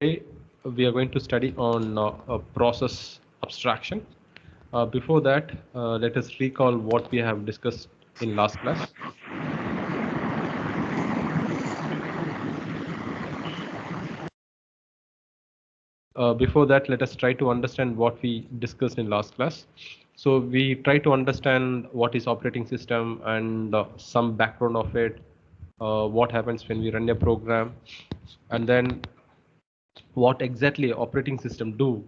We are going to study on process abstraction. Before that, let us recall what we have discussed in last class. Before that, let us try to understand what we discussed in last class. So we try to understand what is operating system and some background of it, what happens when we run a program, and then what exactly operating system do.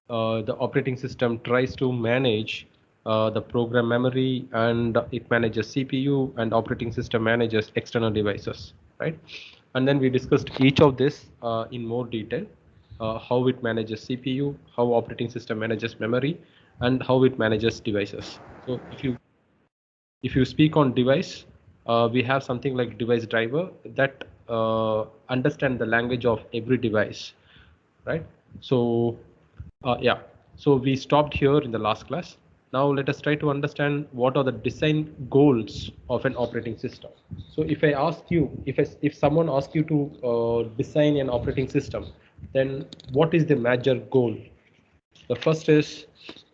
The operating system tries to manage the program memory, and it manages CPU, and operating system manages external devices, right? And then we discussed each of this in more detail, how it manages CPU, how operating system manages memory, and how it manages devices. So if you speak on device, we have something like device driver that understand the language of every device, right? So yeah, so we stopped here in the last class. Now let us try to understand what are the design goals of an operating system. So if I ask you, if someone asks you to design an operating system, then what is the major goal? The first is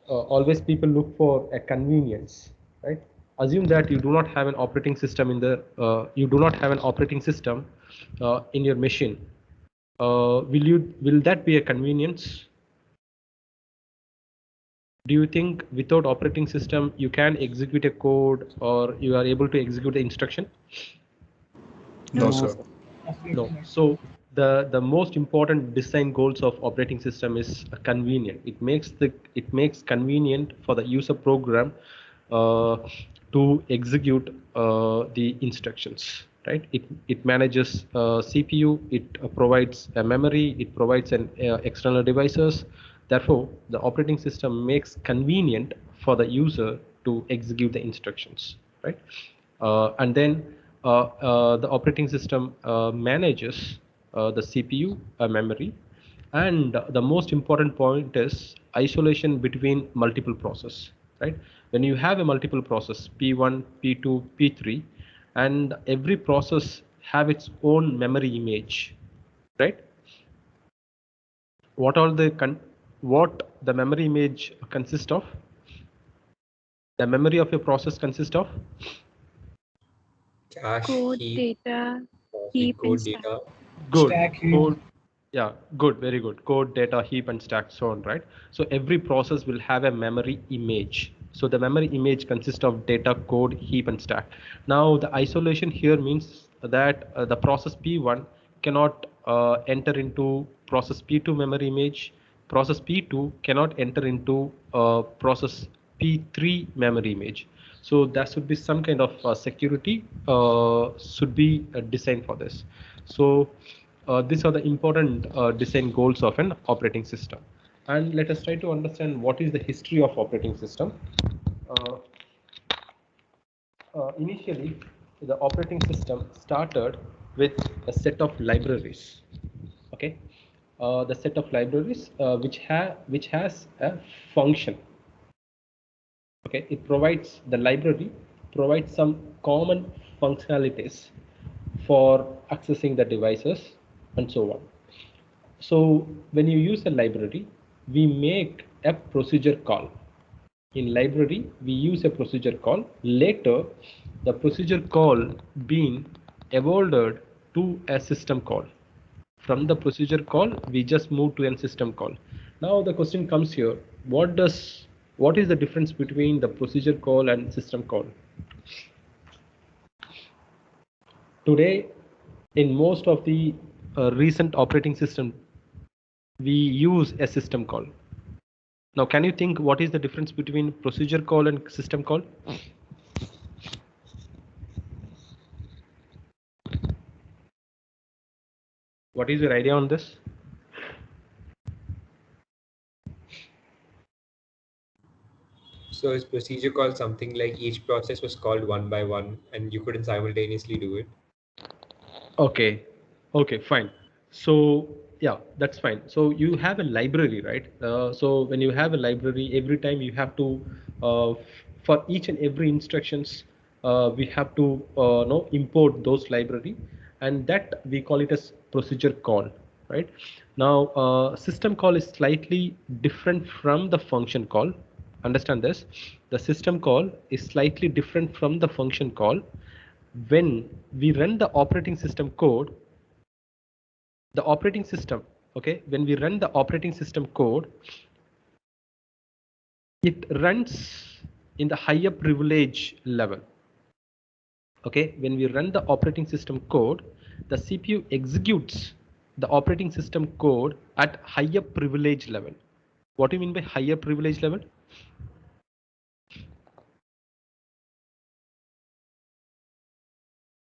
always people look for a convenience, right? Assume that you do not have an operating system you do not have an operating system in your machine. Will that be a convenience? Do you think without operating system you can execute a code or you are able to execute the instruction? No, sir. No. So the most important design goals of operating system is convenient. It makes convenient for the user program uh, to execute the instructions, right? It manages CPU, it provides a memory, it provides an external devices. Therefore, the operating system makes convenient for the user to execute the instructions, right? And then the operating system manages the CPU memory, and the most important point is isolation between multiple process, right? When you have a multiple process P1, P2, P3, and every process have its own memory image, right? What the memory image consist of? The memory of a process consist of Cache, Code, heap, data, the heap, and code stack. data. good Stack heap. code. Yeah, good, very good. Code, data, heap, and stack, so on, right? So every process will have a memory image. So the memory image consists of data, code, heap, and stack. Now the isolation here means that the process P1 cannot enter into process P2 memory image. Process P2 cannot enter into process P3 memory image. So there should be some kind of security should be designed for this. So these are the important design goals of an operating system. And let us try to understand what is the history of operating system. Uh, Initially, the operating system started with a set of libraries. Okay, the set of libraries which has a function. Okay, it provides the library provides some common functionalities for accessing the devices and so on. So when you use a library, we make a procedure call. In library, we use a procedure call. Later, the procedure call being evolved to a system call. From the procedure call, we just move to a system call. Now the question comes here: what is the difference between the procedure call and system call? Today, in most of the recent operating system, we use a system call. Now, can you think what is the difference between procedure call and system call? What is your idea on this? So is procedure called something like each process was called one by one and you couldn't simultaneously do it? Okay, okay, fine. So yeah, that's fine. So you have a library, right? So when you have a library, every time you have to, for each and every instructions, we have to import those library, and that we call it as procedure call. right? Now, system call is slightly different from the function call. Understand this. The system call is slightly different from the function call. When we run the operating system code, the operating system, okay, when we run the operating system code, it runs in the higher privilege level. Okay, when we run the operating system code, the CPU executes the operating system code at higher privilege level. What do you mean by higher privilege level?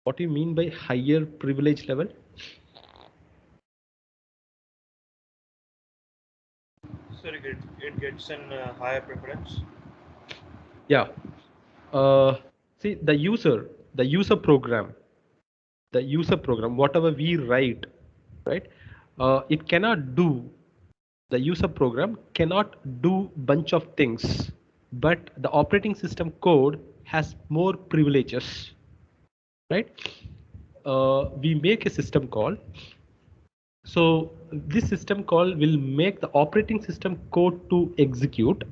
What do you mean by higher privilege level? Sorry, it gets an higher preference. Yeah. See, the user program, whatever we write, right? It cannot do, the user program cannot do bunch of things, but the operating system code has more privileges, right? We make a system call. So this system call will make the operating system code to execute.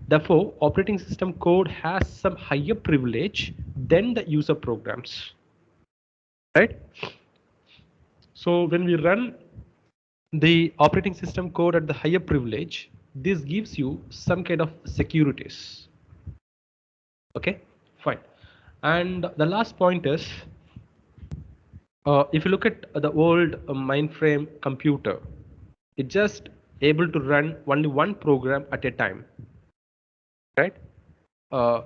Therefore, operating system code has some higher privilege than the user programs, right? So when we run the operating system code at the higher privilege, this gives you some kind of securities. Okay, fine. And the last point is, if you look at the old mainframe computer, it just able to run only one program at a time, right? Uh,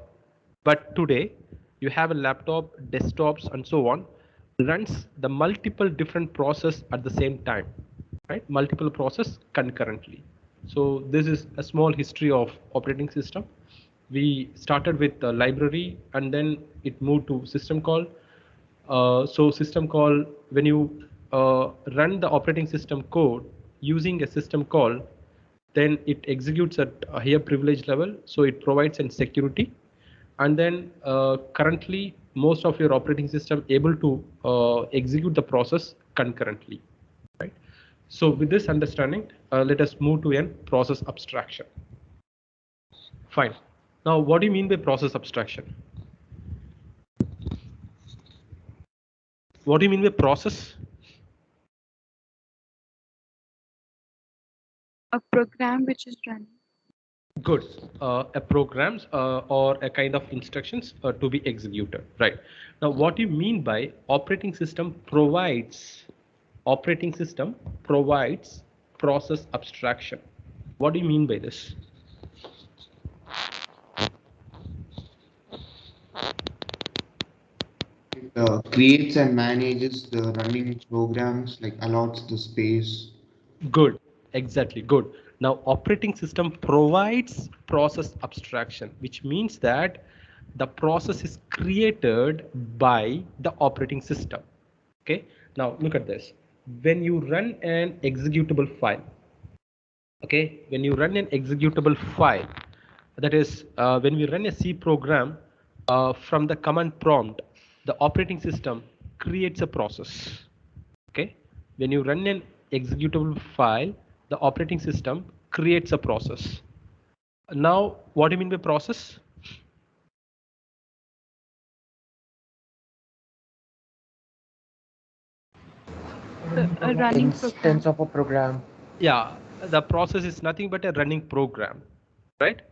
but today you have a laptop, desktops, and so on, runs the multiple different process at the same time, right? Multiple process concurrently. So this is a small history of operating system. We started with the library and then it moved to system call. So system call, when you run the operating system code using a system call, then it executes at a higher privilege level, so it provides an security. And then currently most of your operating system able to execute the process concurrently, right? So with this understanding, let us move to a process abstraction. Fine. Now, what do you mean by process abstraction? What do you mean by process? A program which is running. Good. A programs or a kind of instructions to be executed, right? Now, what do you mean by operating system provides process abstraction? What do you mean by this? Creates and manages the running programs, like allots the space. Good, exactly, good. Now, operating system provides process abstraction, which means that the process is created by the operating system. Okay, now look at this. When you run an executable file, okay, when you run an executable file, that is, when we run a C program from the command prompt, the operating system creates a process. Okay, when you run an executable file, the operating system creates a process. Now, what do you mean by process? A running Instance program. of a program. Yeah, the process is nothing but a running program, right?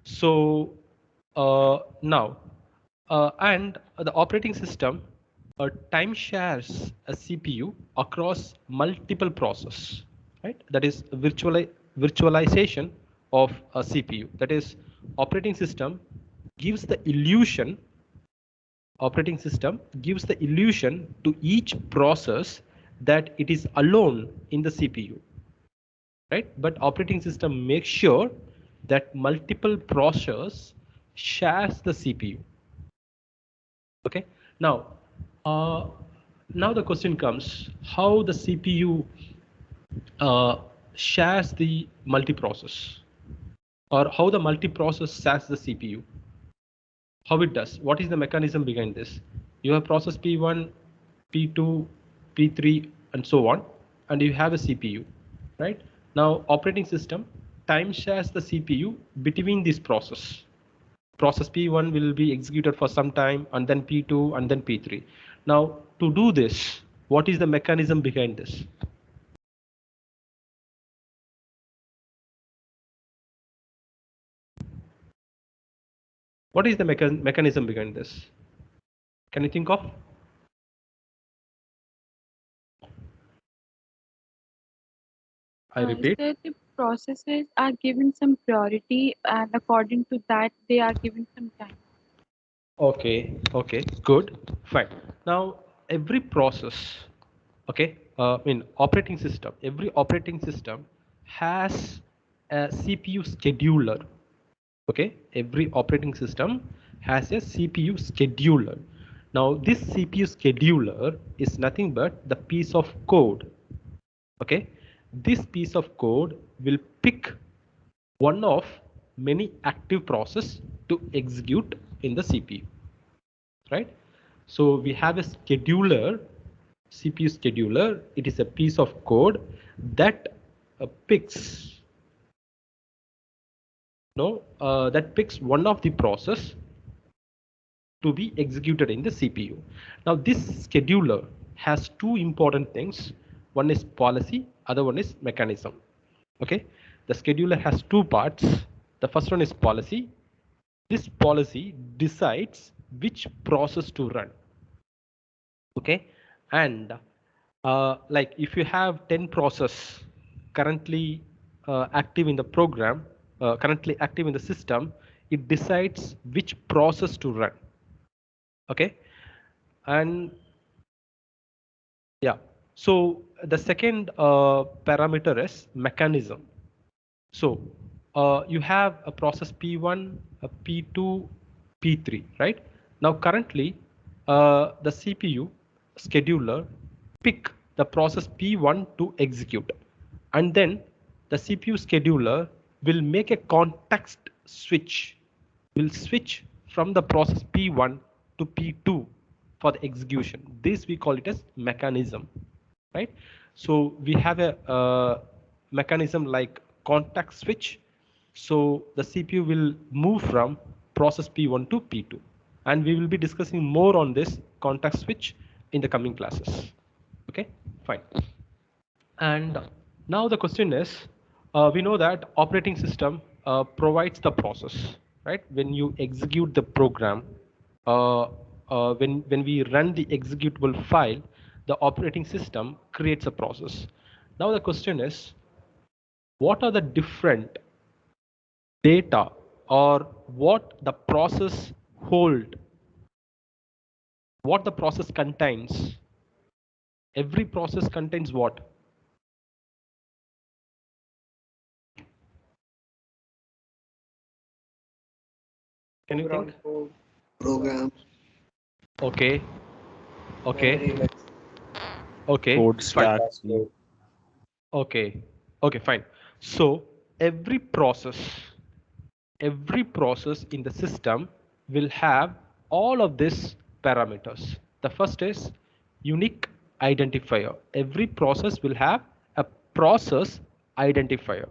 So now, and the operating system time shares a CPU across multiple processes, right? That is virtualization of a CPU. That is, operating system gives the illusion operating system gives the illusion to each process that it is alone in the CPU, right? But operating system makes sure that multiple processors shares the CPU. Okay. Now, uh, now the question comes: how the CPU shares the multiprocess, or how the multiprocess shares the CPU? How it does? What is the mechanism behind this? You have process P1, P2, P3, and so on, and you have a CPU, right? Now operating system time shares the CPU between this process. Process P1 will be executed for some time, and then P2, and then P3. Now to do this, what is the mechanism behind this? What is the mechanism behind this? Can you think of? I repeat. Sir, the processes are given some priority, and according to that, they are given some time. Okay, good, fine. Now every process, okay, in operating system, every operating system has a CPU scheduler. Okay, every operating system has a CPU scheduler. Now this CPU scheduler is nothing but the piece of code. Okay, this piece of code will pick one of many active process to execute in the CPU, right? So we have a scheduler, CPU scheduler. It is a piece of code that picks one of the process to be executed in the CPU. Now this scheduler has two important things. One is policy, other one is mechanism. Okay, the scheduler has two parts. The first one is policy. This policy decides which process to run. Okay, and like if you have 10 process currently active in the program, currently active in the system, it decides which process to run. Okay, and yeah, so the second parameter is mechanism. So you have a process P1, a P2, P3, right? Now currently the CPU scheduler pick the process P1 to execute, and then the CPU scheduler will make a context switch, will switch from the process P1 to P2 for the execution. This we call it as mechanism, right? So we have a mechanism like context switch. So the CPU will move from process P1 to P2, and we will be discussing more on this context switch in the coming classes. Okay, fine. And now the question is, we know that operating system provides the process, right? When you execute the program, when we run the executable file, the operating system creates a process. Now the question is, what are the different data or what the process hold, what the process contains? Every process contains what? Can you think? Program. Okay. Okay. Okay. Code stack. Okay. Okay, fine. So every process in the system will have all of these parameters. The first is unique identifier. Every process will have a process identifier.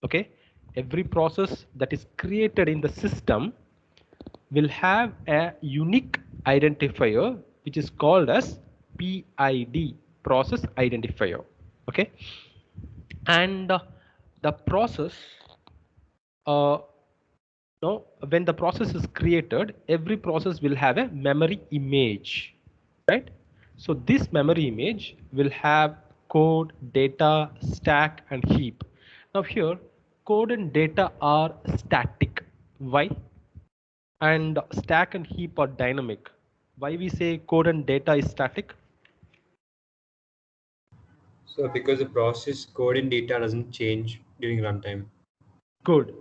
Okay. Every process that is created in the system will have a unique identifier, which is called as PID, process identifier. Okay, and the process, no, when the process is created, every process will have a memory image, right? So this memory image will have code, data, stack, and heap. Now here, code and data are static. Why? And stack and heap are dynamic. Why we say code and data is static? So because the process code and data doesn't change during runtime. Good.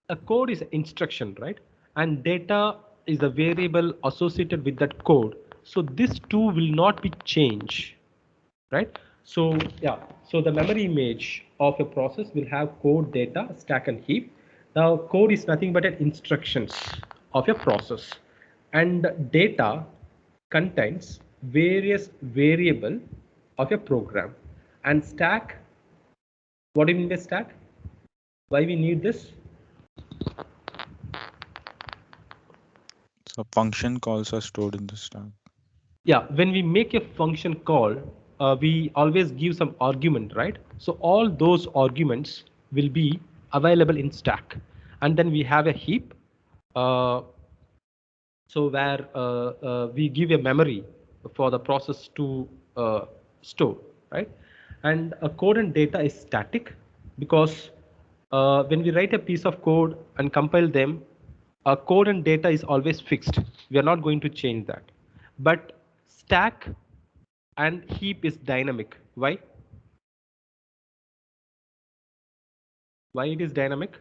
A code is an instruction, right? And data is the variable associated with that code. So this two will not be changed, right? So yeah, so the memory image of a process will have code, data, stack, and heap. Now code is nothing but an instructions of a process, and data contains various variable of a program. And stack, what do you mean by stack? Why we need this? So function calls are stored in the stack. Yeah, when we make a function call, we always give some argument, right? So all those arguments will be available in stack. And then we have a heap. So where we give a memory for the process to store, right? And a code and data is static because when we write a piece of code and compile them, code and data is always fixed. We are not going to change that. But stack and heap is dynamic. Why? Why it is dynamic?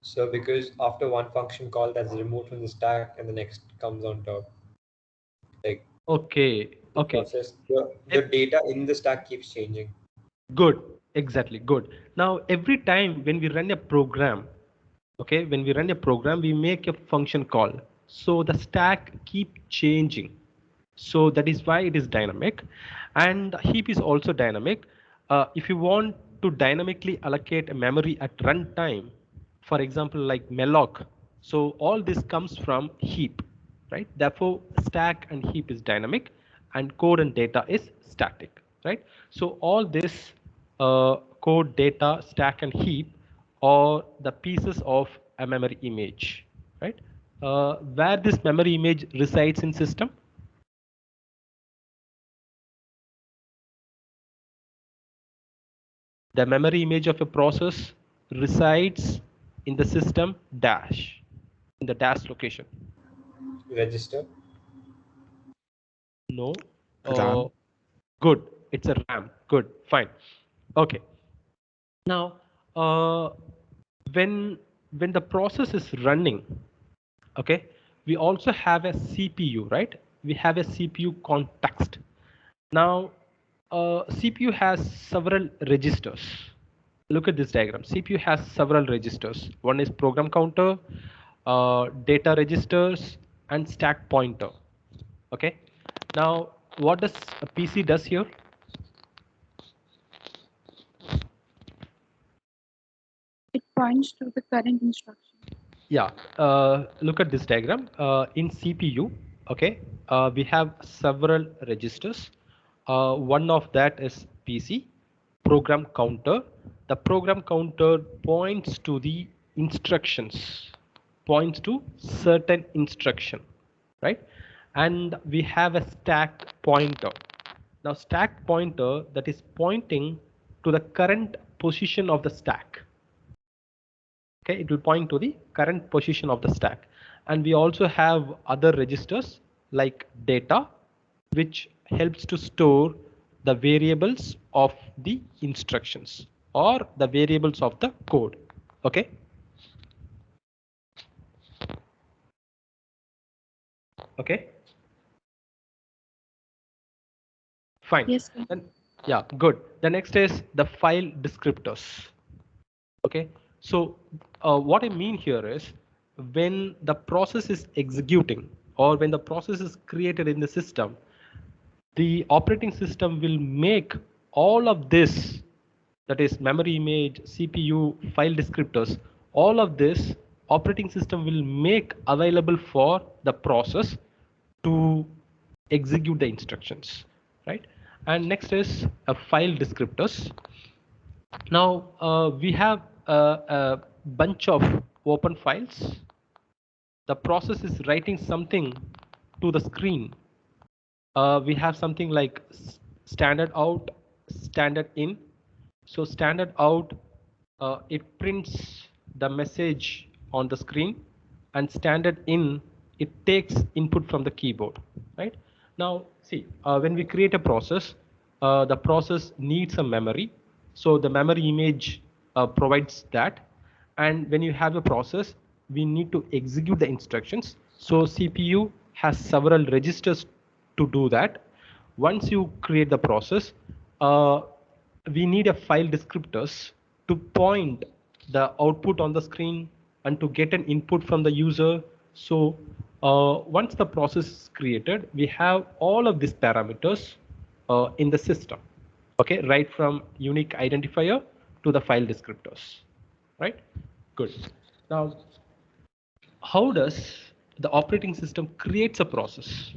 So because after one function call that's removed from the stack and the next comes on top. Like Okay. the Okay. process, the data in the stack keeps changing. Good. Exactly. Good. Now, every time when we run a program, okay, when we run a program, we make a function call. So the stack keep changing. So that is why it is dynamic. And heap is also dynamic. If you want to dynamically allocate a memory at runtime, for example, like malloc, so all this comes from heap, right? Therefore, stack and heap is dynamic and code and data is static, right? So all this code, data, stack and heap are the pieces of a memory image, right? Where this memory image resides in system? The memory image of a process resides in the system dash, in the dash location. Register. No. RAM. Good. It's a RAM. Good. Fine. Okay. Now, when the process is running, okay, we also have a CPU, right? We have a CPU context. Now, CPU has several registers. Look at this diagram. CPU has several registers. One is program counter, data registers, and stack pointer. Okay. Now, what does a PC does here? It points to the current instruction. Yeah. Look at this diagram. In CPU, okay, we have several registers. One of that is PC, program counter. The program counter points to the instructions, points to certain instruction, right? And we have a stack pointer. Now stack pointer that is pointing to the current position of the stack. Okay, it will point to the current position of the stack. And we also have other registers like data, which helps to store the variables of the instructions or the variables of the code. Okay. Okay. Fine. Yes, sir. Then, yeah, good. The next is the file descriptors. Okay. So what I mean here is when the process is executing or when the process is created in the system, the operating system will make all of this, that is memory image, CPU, file descriptors, all of this operating system will make available for the process to execute the instructions, right? And next is a file descriptors. Now we have a bunch of open files. The process is writing something to the screen. We have something like standard out, standard in. So standard out, it prints the message on the screen, and standard in, it takes input from the keyboard, right? Now, see, when we create a process, the process needs a memory. So the memory image provides that. And when you have a process, we need to execute the instructions. So CPU has several registers to do that. Once you create the process, we need a file descriptors to point the output on the screen and to get an input from the user. So once the process is created, we have all of these parameters in the system. Okay, right from unique identifier to the file descriptors, right? Good. Now, how does the operating system creates a process?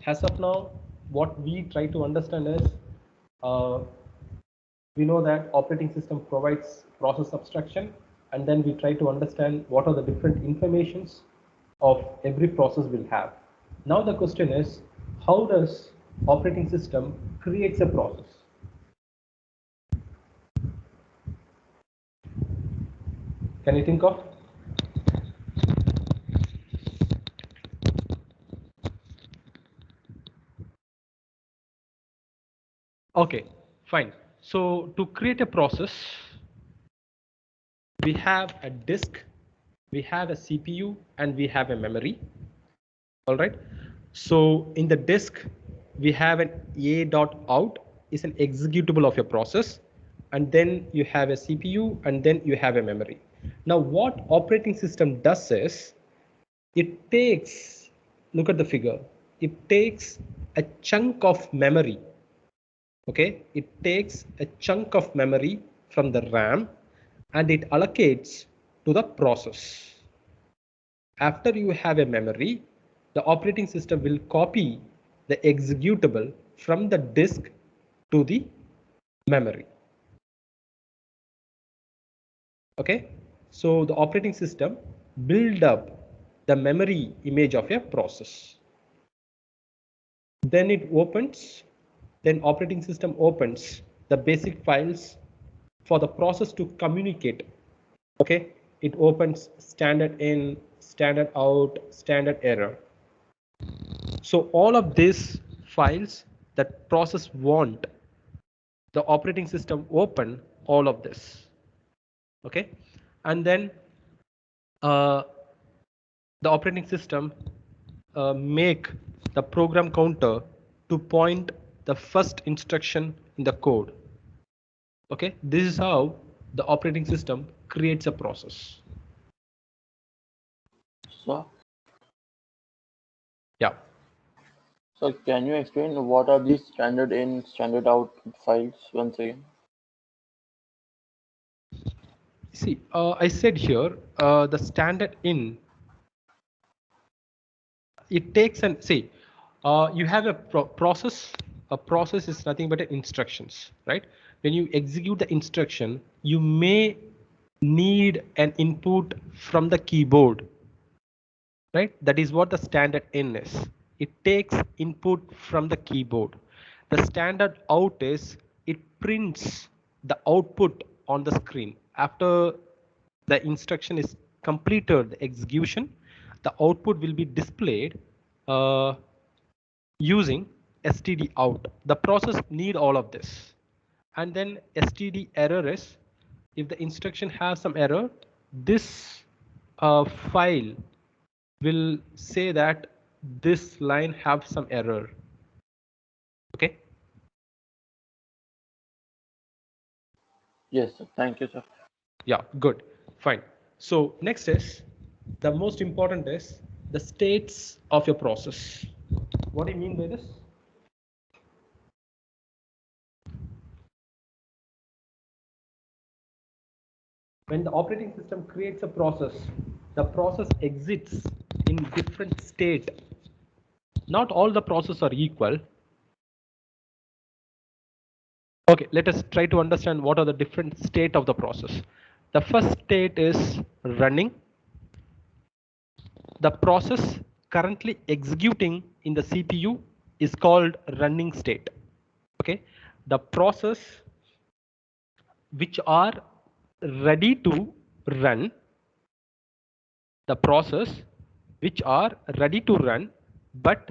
As of now, what we try to understand is, we know that operating system provides process abstraction, and then we try to understand what are the different informations of every process will have. Now the question is, how does operating system creates a process? Can you think of? Okay, fine. So to create a process, we have a disk, we have a CPU, and we have a memory. All right. So in the disk, we have an a.out is an executable of your process, and then you have a CPU, and then you have a memory. Now, what operating system does is, it takes, look at the figure, it takes a chunk of memory. Okay, it takes a chunk of memory from the RAM and it allocates to the process. After you have a memory, the operating system will copy the executable from the disk to the memory. Okay, so the operating system build up the memory image of a process. Then it opens, then operating system opens the basic files for the process to communicate. Okay, it opens standard in, standard out, standard error. So all of these files that process want, the operating system open all of this. Okay, and then the operating system make the program counter to point the first instruction in the code. Okay, this is how the operating system creates a process. So, Yeah. so can you explain what are these standard in, standard out files once again? See, I said here, the standard in, it takes and see, you have a process. A process is nothing but instructions, right? When you execute the instruction, you may need an input from the keyboard, right? That is what the standard in is. It takes input from the keyboard. The standard out is, it prints the output on the screen. After the instruction is completed, the execution, the output will be displayed using std out. The process need all of this. And then std error is, if the instruction has some error, this file will say that this line have some error. Okay. Yes, sir. Thank you, sir. Yeah, good, fine. So next is, the most important is the states of your process. What do you mean by this? When the operating system creates a process, the process exists in different state. Not all the processes are equal. Okay, let us try to understand what are the different state of the process. The first state is running. The process currently executing in the CPU is called running state. Okay, the process which are ready to run, the process which are ready to run, but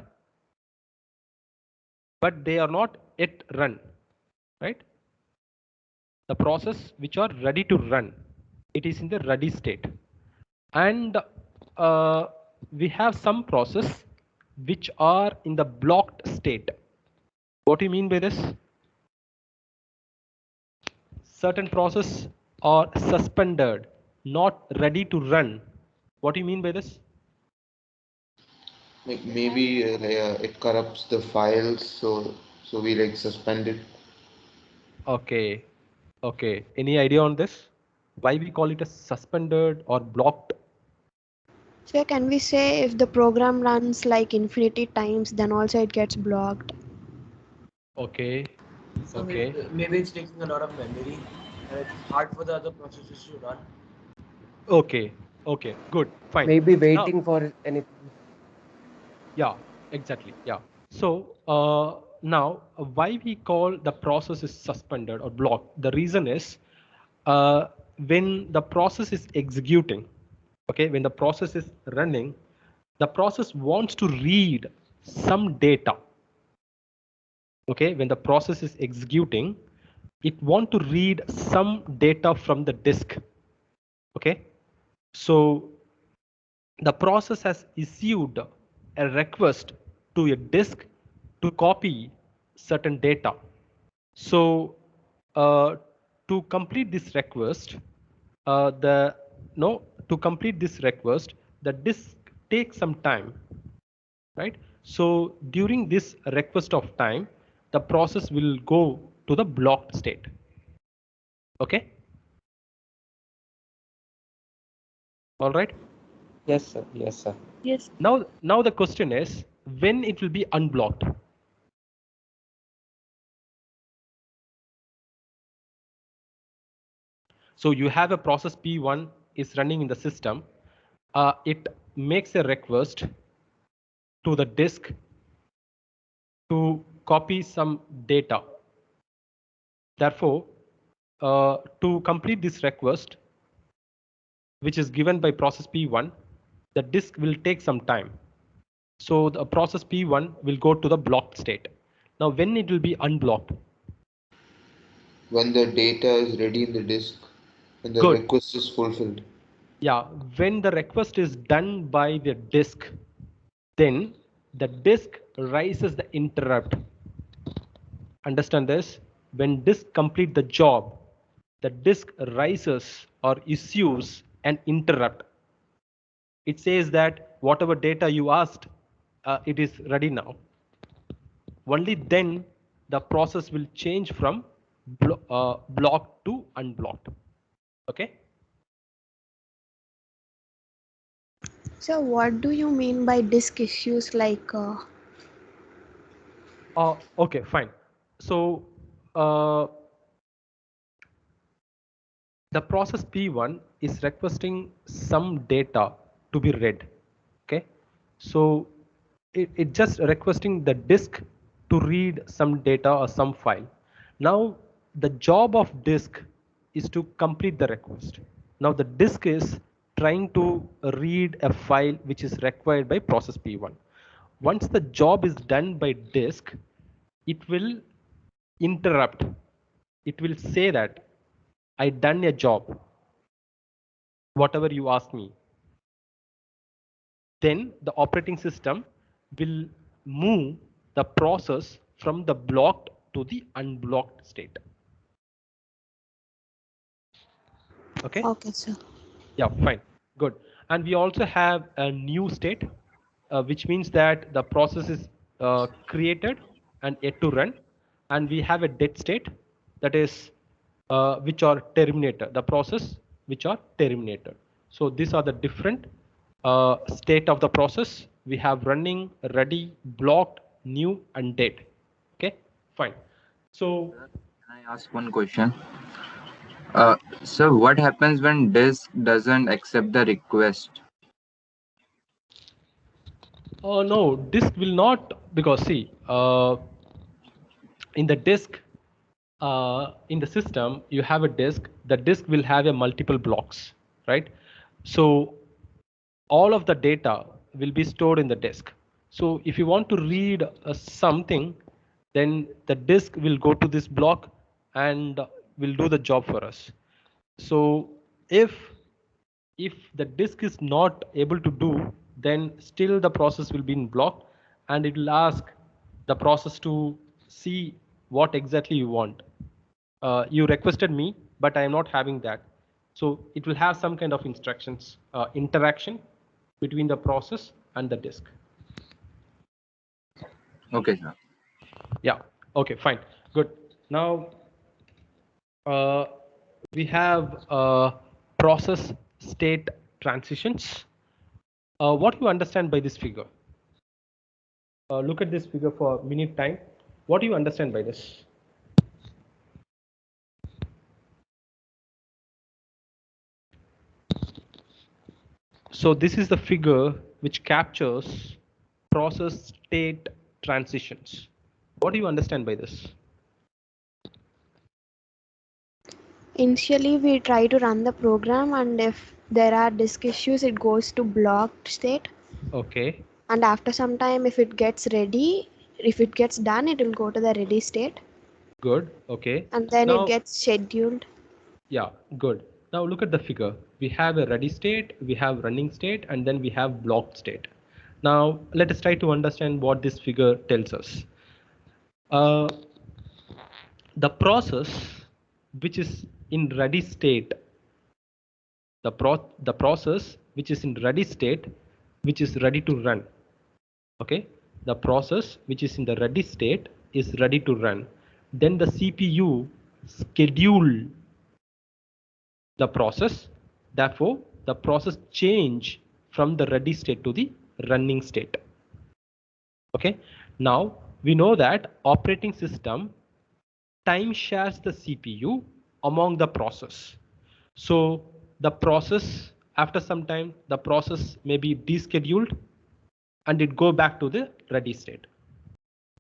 they are not yet run, right? The process which are ready to run, it is in the ready state. And we have some process which are in the blocked state. What do you mean by this? Certain process are suspended, not ready to run. What do you mean by this? Like maybe it corrupts the files, so we like suspend it. Okay. Okay. Any idea on this? Why we call it a suspended or blocked? So can we say if the program runs like infinity times, then also it gets blocked? Okay. So Okay. maybe it's taking a lot of memory and it's hard for the other processes to run. Okay. Okay. Good. Fine. Maybe Now, waiting for anything. yeah, exactly. Yeah. So now why we call the process is suspended or blocked? The reason is when the process is executing, okay, when the process is running, the process wants to read some data. Okay, when the process is executing, it want to read some data from the disk. Okay, so the process has issued a request to a disk to copy certain data. So to complete this request, to complete this request, the disk takes some time, right? So during this request of time, the process will go to the blocked state. Okay. All right. Yes, sir. Yes, sir. Yes. Now the question is when it will be unblocked. So you have a process P1 is running in the system. It makes a request to the disk to copy some data. Therefore, to complete this request, which is given by process P1, the disk will take some time. So the process P1 will go to the blocked state. Now, when it will be unblocked? When the data is ready in the disk, when the Good. request is fulfilled. Yeah, when the request is done by the disk, then the disk raises the interrupt. Understand this? When disk complete the job, the disk rises or issues an interrupt. It says that whatever data you asked, it is ready now. Only then the process will change from blocked to unblocked. Okay. So what do you mean by disk issues like? Okay, fine. So the process P1 is requesting some data to be read. Okay, so it just requesting the disk to read some data or some file. Now the job of disk is to complete the request. Now the disk is trying to read a file which is required by process P1. Once the job is done by disk, it will interrupt. It will say that I done a job, whatever you ask me. Then the operating system will move the process from the blocked to the unblocked state. Okay. Okay, sir. Yeah, fine, good. And we also have a new state, which means that the process is created and yet to run, and we have a dead state, that is which are terminated, the process which are terminated. So these are the different state of the process. We have running, ready, blocked, new, and dead. Okay, fine. So Can I ask one question? So what happens when disk doesn't accept the request? no, disk will not, because see, in the disk, in the system, you have a disk. The disk will have a multiple blocks, right? So all of the data will be stored in the disk. So if you want to read something, then the disk will go to this block and will do the job for us. So if the disk is not able to do, then still the process will be in block, and it will ask the process to see what exactly you want. You requested me, but I am not having that. So it will have some kind of instructions, interaction between the process and the disk. Okay, sir. Yeah. Okay, fine. Good. Now we have process state transitions. What do you understand by this figure? Look at this figure for minute time. What do you understand by this? So this is the figure which captures process state transitions. What do you understand by this? Initially, we try to run the program, and if there are disk issues, it goes to blocked state. Okay. And after some time, if it gets ready, if it gets done, it will go to the ready state. Good. Okay. And then now, it gets scheduled. Yeah, good. Now look at the figure. We have a ready state, we have running state, and then we have blocked state. Now let us try to understand what this figure tells us. The process which is in ready state, the process which is in ready state, which is ready to run. Okay, the process which is in the ready state is ready to run. Then the CPU schedule the process. Therefore, the process change from the ready state to the running state. Okay, now we know that operating system time shares the CPU among the process. So the process, after some time, the process may be descheduled and it go back to the ready state.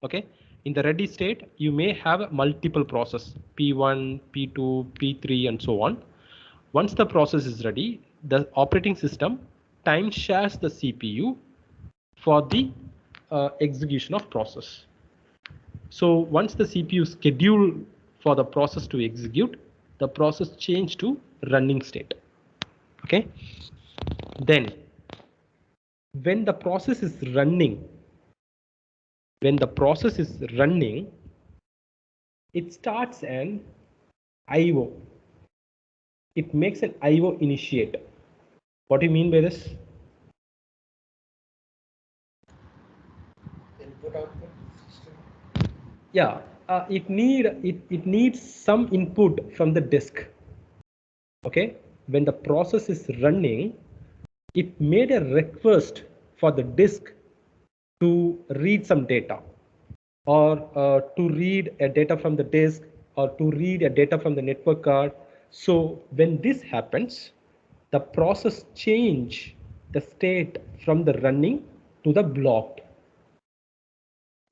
Okay, in the ready state, you may have multiple process, P1, P2, P3, and so on. Once the process is ready, the operating system time shares the CPU for the execution of process. So once the CPU schedule for the process to execute, the process change to running state. Okay. Then when the process is running, it starts an IO. It makes an IO initiate. What do you mean by this? Input output system. Yeah, it needs some input from the disk. Okay, when the process is running, it made a request for the disk to read some data, or to read a data from the disk, or to read a data from the network card. So when this happens, the process change the state from the running to the blocked.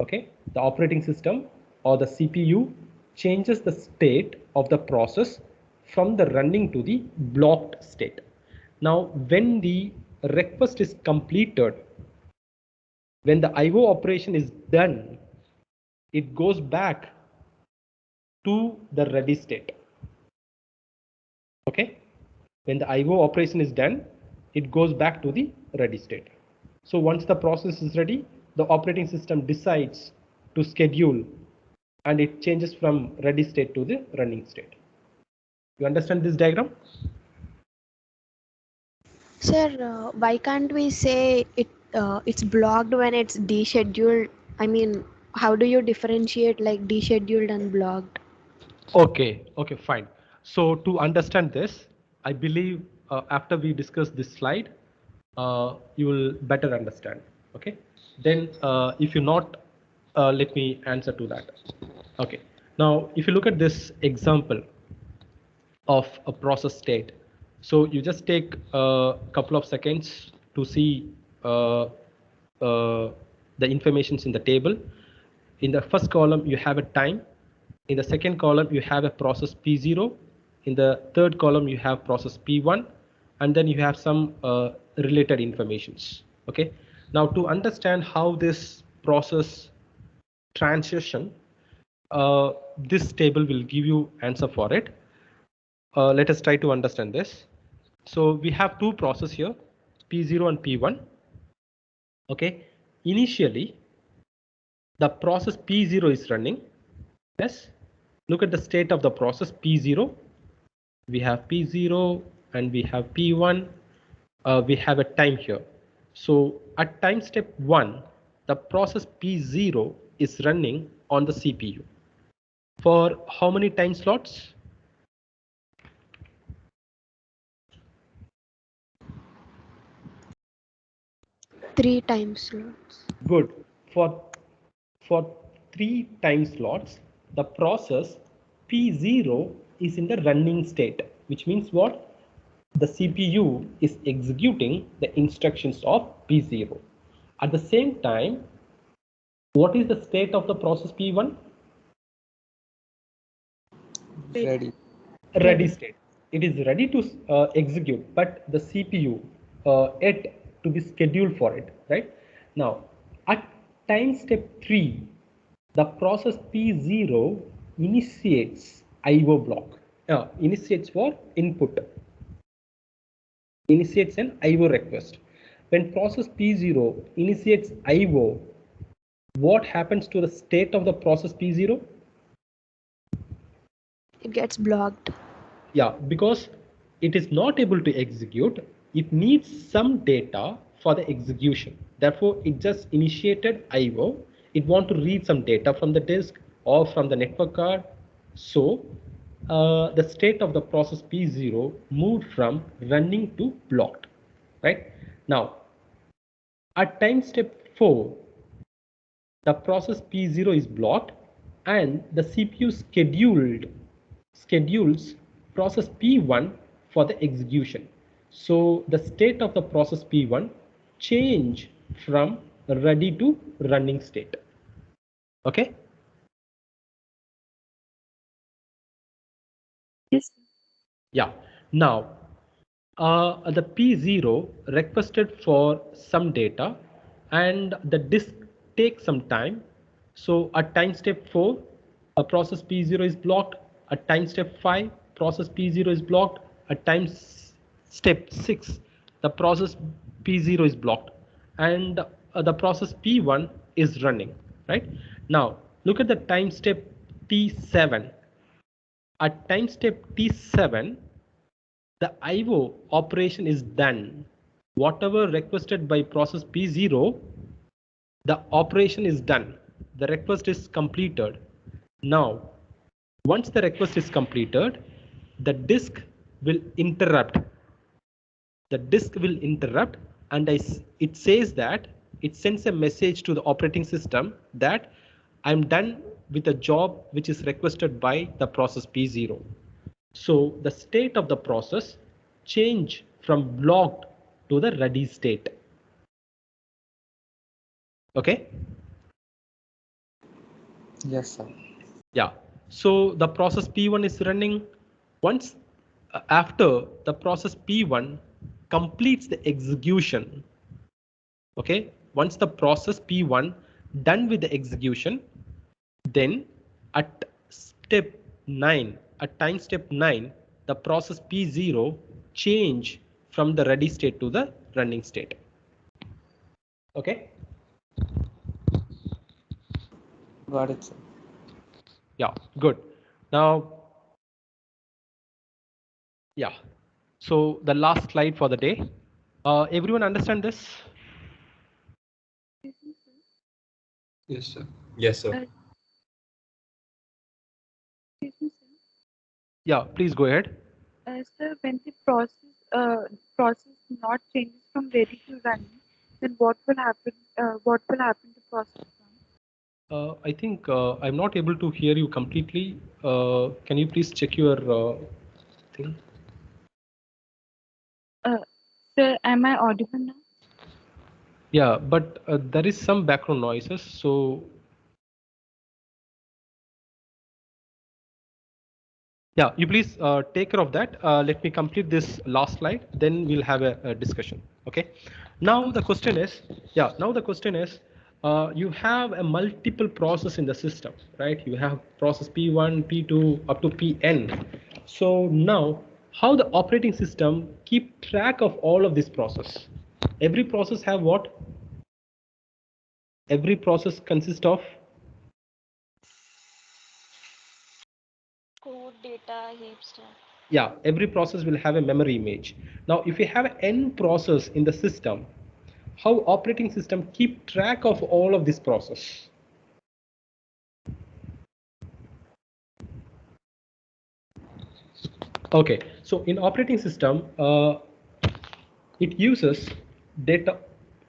Okay, the operating system or the CPU changes the state of the process from the running to the blocked state. Now, when the request is completed, when the IO operation is done, it goes back to the ready state. Okay, when the IO operation is done, it goes back to the ready state. So once the process is ready, the operating system decides to schedule, and it changes from ready state to the running state. You understand this diagram? Sir, why can't we say it's blocked when it's descheduled? I mean, how do you differentiate like descheduled and blocked? Okay, fine. So to understand this, I believe after we discuss this slide, you will better understand. Okay, then if you not, let me answer to that. Okay, now if you look at this example of a process state, so you just take a couple of seconds to see the informations in the table. In the first column, you have a time. In the second column, you have a process P0. In the third column, you have process P1, and then you have some related informations. Okay. Now, to understand how this process transition, this table will give you answer for it. Let us try to understand this. So we have two processes here, P0 and P1. Okay. Initially, the process P0 is running. Yes. Look at the state of the process P0. We have P0 and we have P1. We have a time here. So at time step 1, the process P0 is running on the CPU. For how many time slots? 3 time slots. Good. For 3 time slots, the process P0 is in the running state, which means what? The CPU is executing the instructions of P0. At the same time, what is the state of the process P1? Ready. Ready state. It is ready to execute, but the CPU yet to be scheduled for it, right? Now, at time step 3, the process P0 initiates IO block. Initiates for input. Initiates an IO request. When process P0 initiates IO, what happens to the state of the process P0? It gets blocked. Yeah, because it is not able to execute, it needs some data for the execution. Therefore, it just initiated IO. It want to read some data from the disk or from the network card. So the state of the process P0 moved from running to blocked, right? Now, at time step 4, the process P0 is blocked and the CPU schedules process P1 for the execution. So the state of the process P1 change from ready to running state. Okay? Yes. Yeah. Now, the P0 requested for some data and the disk takes some time. So at time step 4, a process P0 is blocked. At time step 5, process P0 is blocked. At time step 6, the process P0 is blocked and the process P1 is running, right? Now, look at the time step T7. At time step T7, the IO operation is done. Whatever requested by process P0, the operation is done. The request is completed. Now, once the request is completed, the disk will interrupt. The disk will interrupt and it says that it sends a message to the operating system that I'm done with the job which is requested by the process P0. So the state of the process change from blocked to the ready state. Okay? Yes, sir. Yeah. So the process P1 is running. Once after the process P1 completes the execution, okay, once the process P1 done with the execution, then at step 9, at time step 9, the process P0 change from the ready state to the running state. Okay? Got it, sir. Yeah, good. Now, yeah. So the last slide for the day. Everyone understand this? Yes, sir. Yes, sir. Yeah, please go ahead. Sir, when the process not changes from ready to running, then what will happen? What will happen to process one? I think I'm not able to hear you completely. Can you please check your thing? Sir, am I audible now? Yeah, but there is some background noises. So yeah, you please take care of that. Let me complete this last slide, then we'll have a discussion. Okay. Now the question is, you have a multiple process in the system, right? You have process P1, P2 up to Pn. So now, how the operating system keep track of all of this process? Every process have what? Every process consists of Code, data, heaps. yeah, every process will have a memory image. Now, if you have n process in the system, how operating system keep track of all of this process? Okay, so in operating system, it uses data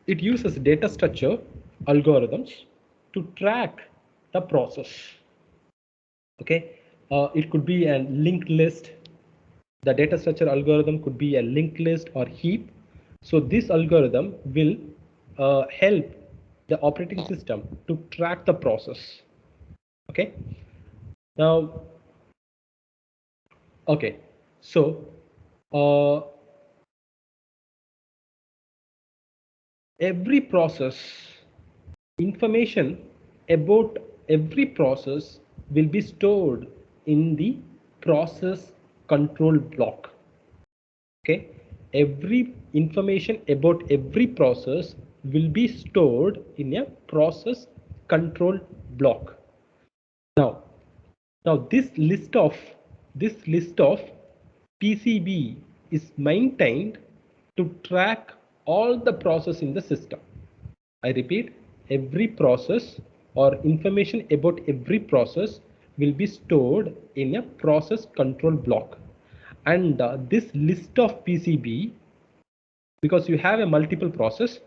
it uses data structure algorithms to track the process. Okay, it could be a linked list. The data structure algorithm could be a linked list or heap. So this algorithm will help the operating system to track the process. Okay. Now, okay. So every process, information about every process will be stored in the process control block. Okay, every information about every process will be stored in a process control block. Now this list of PCB is maintained to track all the process in the system. I repeat, every process or information about every process will be stored in a process control block. And this list of PCB, because you have a multiple process,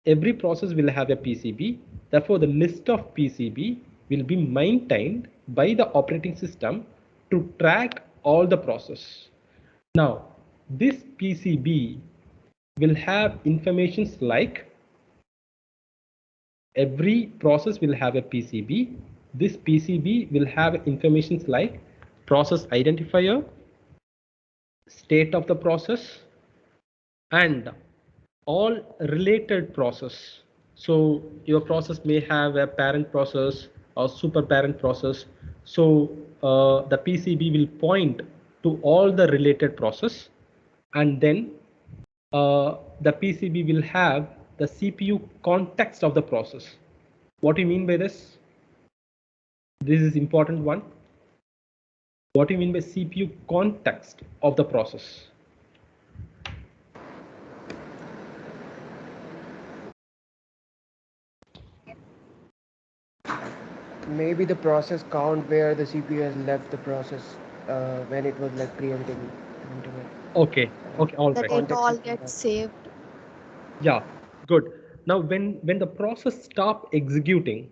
every process will have a PCB. Therefore, the list of PCB will be maintained by the operating system to track all the process. Now, this PCB will have informations like every process will have a PCB. This PCB will have informations like process identifier, state of the process, and all related process. So your process may have a parent process or super parent process. So the PCB will point to all the related process, and then the PCB will have the CPU context of the process. What do you mean by this? This is important one. What do you mean by CPU context of the process? Maybe the process count where the CPU has left the process when it was like preempting it. Okay, all That right. it all gets saved. Yeah, good. Now when the process stop executing,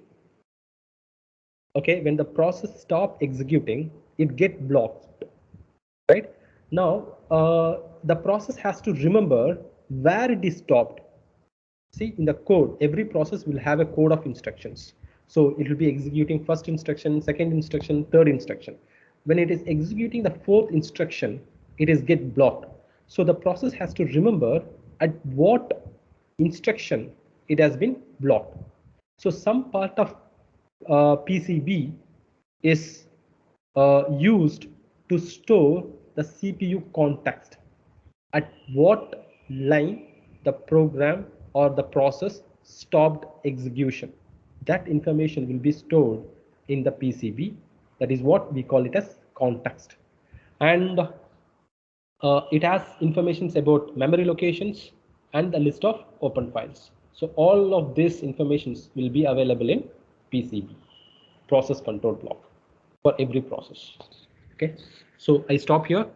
okay, when the process stop executing, it get blocked, right? Now the process has to remember where it is stopped. See, in the code, every process will have a code of instructions. So it will be executing first instruction, second instruction, third instruction. When it is executing the fourth instruction, it is get blocked. So the process has to remember at what instruction it has been blocked. So some part of PCB is used to store the CPU context, at what line the program or the process stopped execution. That information will be stored in the PCB. That is what we call it as context. And it has informations about memory locations and the list of open files. So all of these informations will be available in PCB, process control block, for every process. Okay, so I stop here.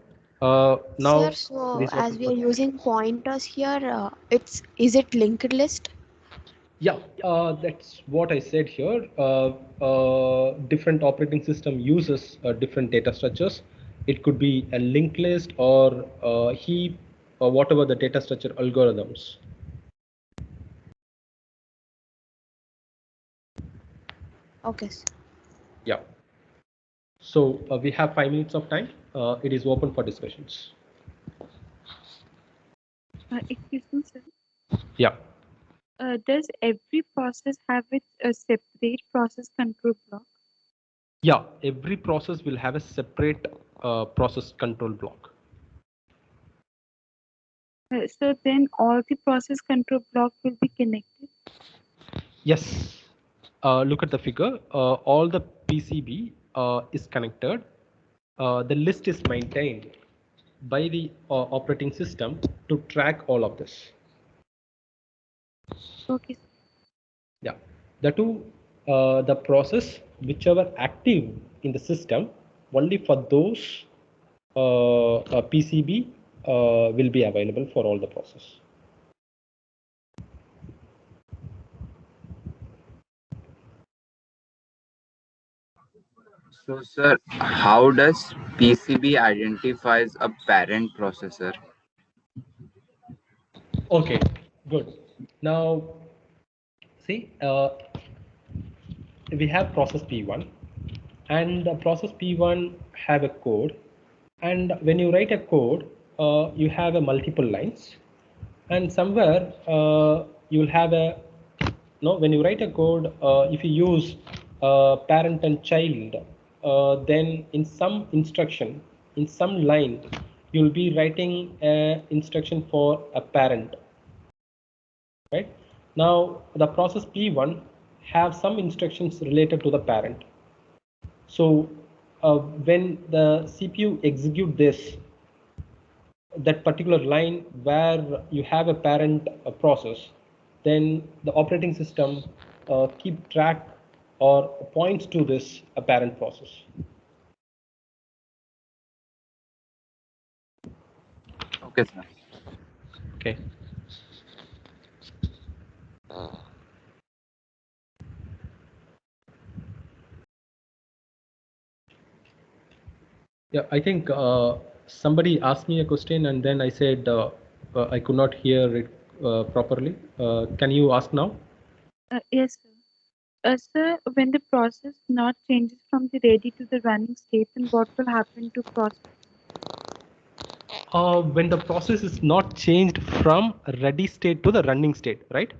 Now Sir, so it is as open we for are using pointers here, is it linked list? yeah, that's what I said here. Different operating system uses different data structures. It could be a linked list or a heap or whatever the data structure algorithms. Okay, sir. Yeah. So we have 5 minutes of time. It is open for discussions. Excuse me, sir. Yeah. Does every process have its separate process control block? Yeah, every process will have a separate process control block. So then all the process control block will be connected? Yes. Look at the figure. All the PCB is connected. The list is maintained by the operating system to track all of this. Okay. Yeah. The process whichever active in the system, only for those PCB will be available for all the process. So, sir, how does PCB identifies a parent processor? Okay, good. Now, see, we have process P1, and the process P1 have a code, and when you write a code, you have a multiple lines, and somewhere you'll have a when you write a code, if you use parent and child, then in some instruction, in some line, you'll be writing a instruction for a parent, right? Now the process P1 have some instructions related to the parent. So when the CPU execute this, that particular line where you have a parent process, then the operating system keep track or points to this parent process. Okay, sir. Okay. Yeah, I think somebody asked me a question and then I said I could not hear it properly. Can you ask now? Yes, sir. Sir, when the process not changes from the ready to the running state, then what will happen to process? When the process is not changed from ready state to the running state, right?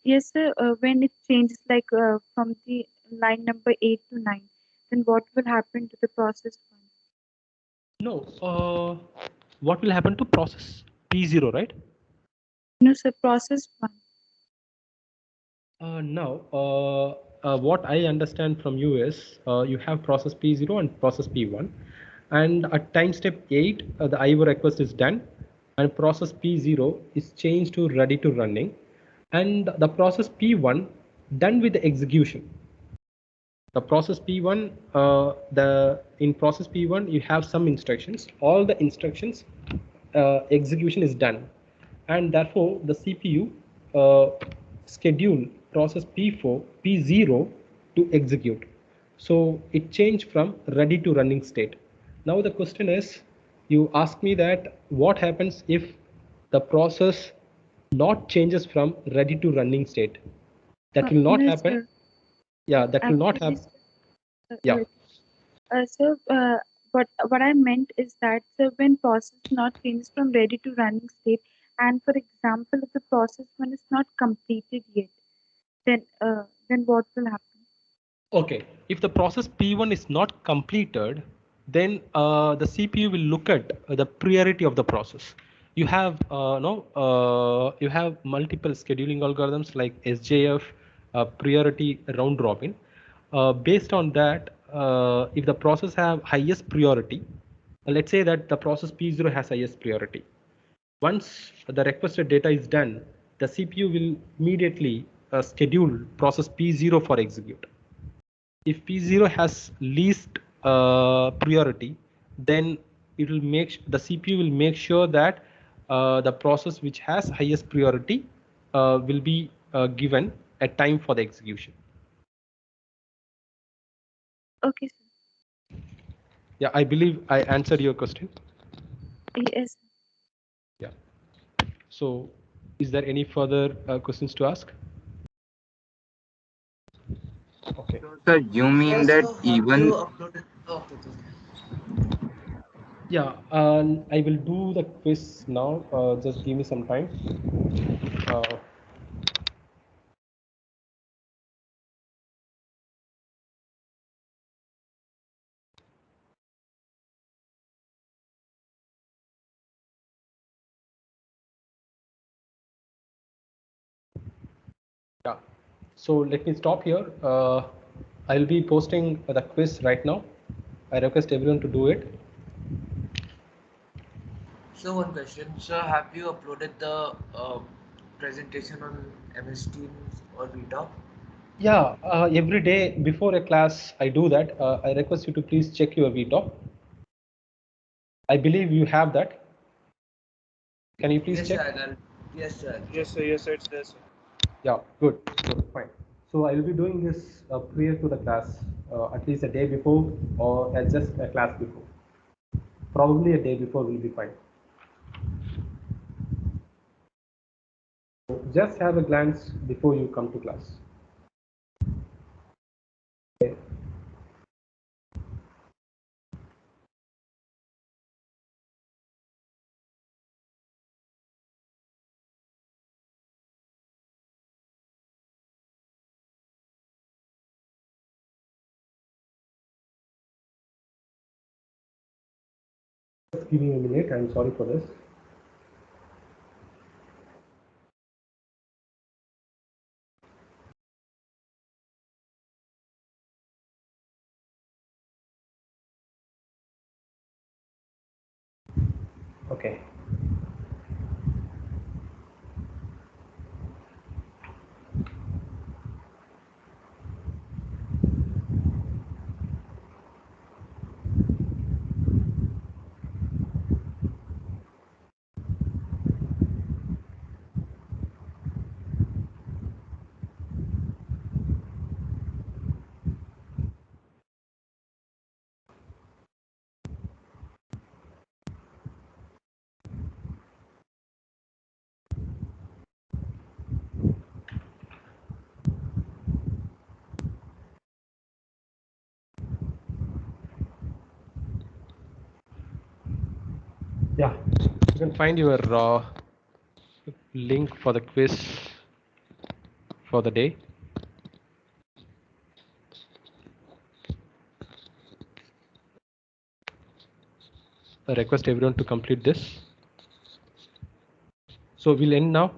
Yes, sir. When it changes like from the line number 8 to 9, then what will happen to the process 1? No. What will happen to process P0, right? No, sir. Process 1. Now, what I understand from you is you have process P0 and process P1, and at time step 8, the IO request is done, and process P0 is changed to ready to running, and the process P1 done with the execution. The process P1, in process P1 you have some instructions. All the instructions execution is done, and therefore the CPU schedule process P0 to execute. So it changed from ready to running state. Now the question is, you ask me that what happens if the process not changes from ready to running state? That will not No, happen. sir. Yeah, that will not Actually, happen. Yeah. So, what I meant is that when process not changes from ready to running state, and for example, if the process one is not completed yet, then what will happen? Okay, if the process P1 is not completed, then the CPU will look at the priority of the process. You have you have multiple scheduling algorithms like SJF, priority round robin. Based on that, if the process have highest priority, let's say that the process P0 has highest priority. Once the requested data is done, the CPU will immediately schedule process P0 for execute. If P0 has least priority, then it will the CPU will make sure that the process which has highest priority will be given a time for the execution. Okay, sir. Yeah, I believe I answered your question. Yes. Yeah. So, is there any further questions to ask? Okay. So, sir, you mean that even Yeah, I will do the quiz now. Just give me some time. Yeah. So let me stop here. I'll be posting the quiz right now. I request everyone to do it. So one question, sir, have you uploaded the presentation on MS Teams or Vita? Yeah, every day before a class, I do that. I request you to please check your VTOP. I believe you have that. Can you please Yes, check? sir. Yes, sir. Yes, sir. Yes, sir. It's there, sir. Yeah, good. Good, fine. So I will be doing this prior to the class, at least a day before or just a class before. Probably a day before will be fine. So just have a glance before you come to class. Okay. Just give me a minute. I'm sorry for this. Okay. Yeah, you can find your link for the quiz for the day. I request everyone to complete this. So we'll end now.